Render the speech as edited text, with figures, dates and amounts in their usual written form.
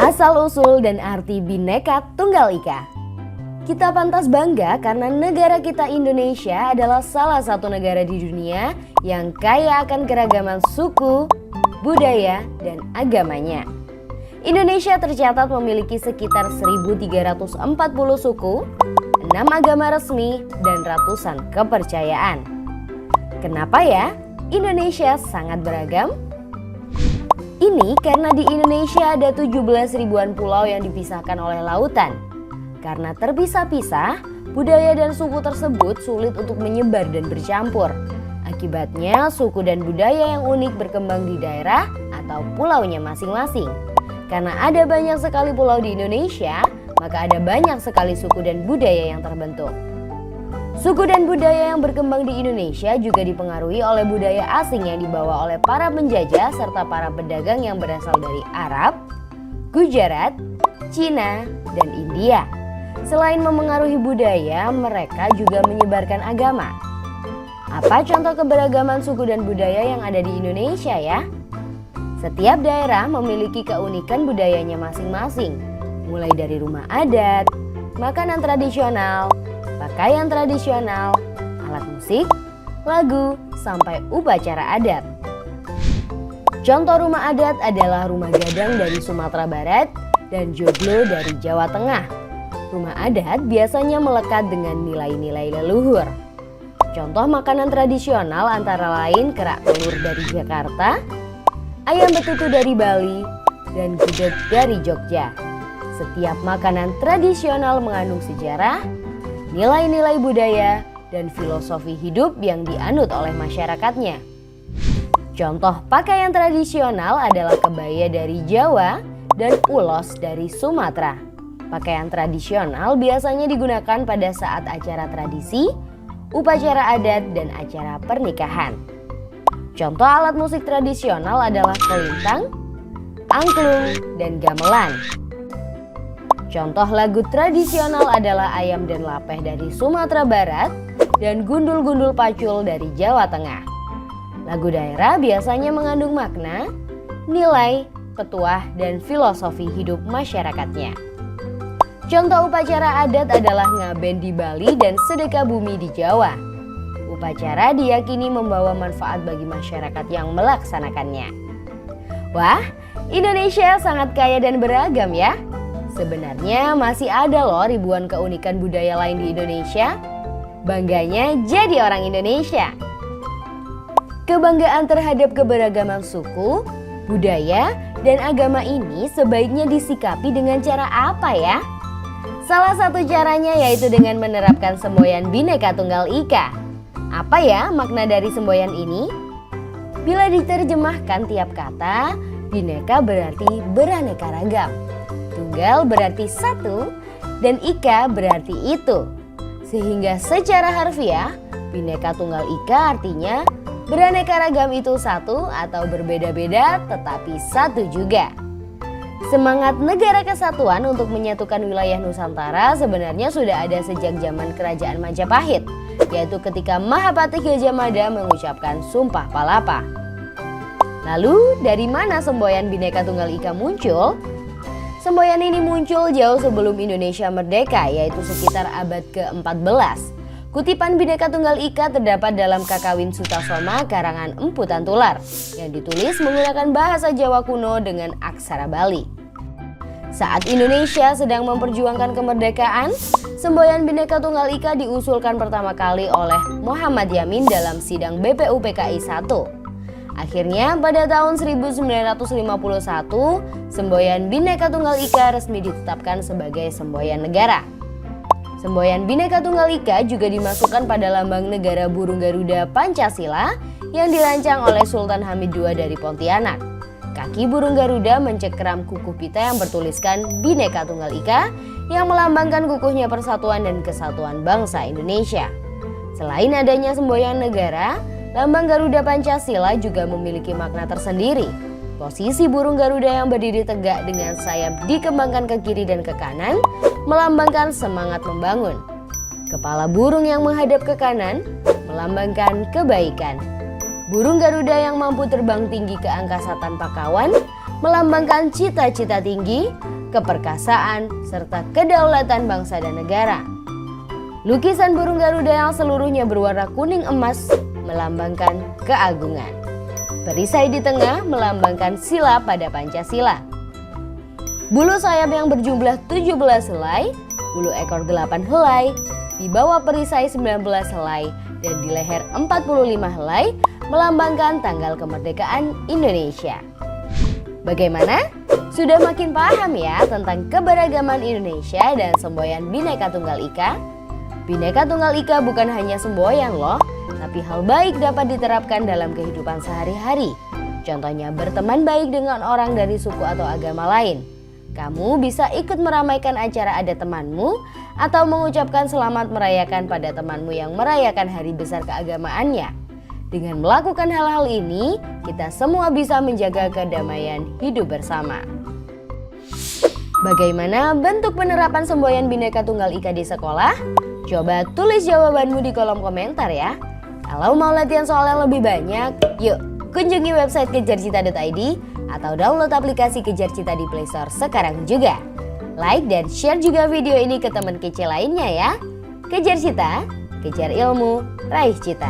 Asal-usul dan arti Bhinneka Tunggal Ika. Kita pantas bangga karena negara kita Indonesia adalah salah satu negara di dunia yang kaya akan keragaman suku, budaya, dan agamanya. Indonesia tercatat memiliki sekitar 1.340 suku, 6 agama resmi, dan ratusan kepercayaan. Kenapa ya Indonesia sangat beragam? Ini karena di Indonesia ada 17 ribuan pulau yang dipisahkan oleh lautan. Karena terpisah-pisah, budaya dan suku tersebut sulit untuk menyebar dan bercampur. Akibatnya, suku dan budaya yang unik berkembang di daerah atau pulaunya masing-masing. Karena ada banyak sekali pulau di Indonesia, maka ada banyak sekali suku dan budaya yang terbentuk. Suku dan budaya yang berkembang di Indonesia juga dipengaruhi oleh budaya asing yang dibawa oleh para penjajah serta para pedagang yang berasal dari Arab, Gujarat, Cina, dan India. Selain memengaruhi budaya, mereka juga menyebarkan agama. Apa contoh keberagaman suku dan budaya yang ada di Indonesia ya? Setiap daerah memiliki keunikan budayanya masing-masing, mulai dari rumah adat, makanan tradisional, pakaian tradisional, alat musik, lagu, sampai upacara adat. Contoh rumah adat adalah rumah gadang dari Sumatera Barat dan joglo dari Jawa Tengah. Rumah adat biasanya melekat dengan nilai-nilai leluhur. Contoh makanan tradisional antara lain kerak telur dari Jakarta, ayam betutu dari Bali, dan gudeg dari Jogja. Setiap makanan tradisional mengandung sejarah, nilai-nilai budaya, dan filosofi hidup yang dianut oleh masyarakatnya. Contoh pakaian tradisional adalah kebaya dari Jawa dan ulos dari Sumatera. Pakaian tradisional biasanya digunakan pada saat acara tradisi, upacara adat, dan acara pernikahan. Contoh alat musik tradisional adalah kolintang, angklung, dan gamelan. Contoh lagu tradisional adalah Ayam dan Lapeh dari Sumatera Barat dan Gundul-Gundul Pacul dari Jawa Tengah. Lagu daerah biasanya mengandung makna, nilai, petuah, dan filosofi hidup masyarakatnya. Contoh upacara adat adalah ngaben di Bali dan sedekah bumi di Jawa. Upacara diyakini membawa manfaat bagi masyarakat yang melaksanakannya. Wah, Indonesia sangat kaya dan beragam ya. Sebenarnya masih ada loh ribuan keunikan budaya lain di Indonesia. Bangganya jadi orang Indonesia. Kebanggaan terhadap keberagaman suku, budaya, dan agama ini sebaiknya disikapi dengan cara apa ya? Salah satu caranya yaitu dengan menerapkan semboyan Bhinneka Tunggal Ika. Apa ya makna dari semboyan ini? Bila diterjemahkan tiap kata, Bhinneka berarti beraneka ragam. Tunggal berarti satu, dan Ika berarti itu. Sehingga secara harfiah, Bhinneka Tunggal Ika artinya beraneka ragam itu satu atau berbeda-beda tetapi satu juga. Semangat negara kesatuan untuk menyatukan wilayah Nusantara sebenarnya sudah ada sejak zaman Kerajaan Majapahit, yaitu ketika Mahapatih Gajah Mada mengucapkan Sumpah Palapa. Lalu dari mana semboyan Bhinneka Tunggal Ika muncul? Semboyan ini muncul jauh sebelum Indonesia merdeka, yaitu sekitar abad ke-14. Kutipan Bhinneka Tunggal Ika terdapat dalam Kakawin Sutasoma karangan Empu Tantular yang ditulis menggunakan bahasa Jawa kuno dengan aksara Bali. Saat Indonesia sedang memperjuangkan kemerdekaan, semboyan Bhinneka Tunggal Ika diusulkan pertama kali oleh Muhammad Yamin dalam sidang BPUPKI 1. Akhirnya pada tahun 1951, semboyan Bhinneka Tunggal Ika resmi ditetapkan sebagai semboyan negara. Semboyan Bhinneka Tunggal Ika juga dimasukkan pada lambang negara burung Garuda Pancasila yang dirancang oleh Sultan Hamid II dari Pontianak. Kaki burung Garuda mencengkeram kukuh pita yang bertuliskan Bhinneka Tunggal Ika yang melambangkan kukuhnya persatuan dan kesatuan bangsa Indonesia. Selain adanya semboyan negara, lambang Garuda Pancasila juga memiliki makna tersendiri. Posisi burung Garuda yang berdiri tegak dengan sayap dikembangkan ke kiri dan ke kanan melambangkan semangat membangun. Kepala burung yang menghadap ke kanan melambangkan kebaikan. Burung Garuda yang mampu terbang tinggi ke angkasa tanpa kawan melambangkan cita-cita tinggi, keperkasaan, serta kedaulatan bangsa dan negara. Lukisan burung Garuda yang seluruhnya berwarna kuning emas melambangkan keagungan. Perisai di tengah melambangkan sila pada Pancasila. Bulu sayap yang berjumlah 17 helai, bulu ekor 8 helai, di bawah perisai 19 helai, dan di leher 45 helai melambangkan tanggal kemerdekaan Indonesia. Bagaimana? Sudah makin paham ya tentang keberagaman Indonesia dan semboyan Bhinneka Tunggal Ika? Bhinneka Tunggal Ika bukan hanya semboyan loh, tapi hal baik dapat diterapkan dalam kehidupan sehari-hari. Contohnya berteman baik dengan orang dari suku atau agama lain. Kamu bisa ikut meramaikan acara adat temanmu atau mengucapkan selamat merayakan pada temanmu yang merayakan hari besar keagamaannya. Dengan melakukan hal-hal ini, kita semua bisa menjaga kedamaian hidup bersama. Bagaimana bentuk penerapan semboyan Bhinneka Tunggal Ika di sekolah? Coba tulis jawabanmu di kolom komentar ya. Kalau mau latihan soal yang lebih banyak, yuk kunjungi website kejarcita.id atau download aplikasi Kejar Cita di Play Store sekarang juga. Like dan share juga video ini ke teman kece lainnya ya. Kejar Cita, kejar ilmu, raih cita.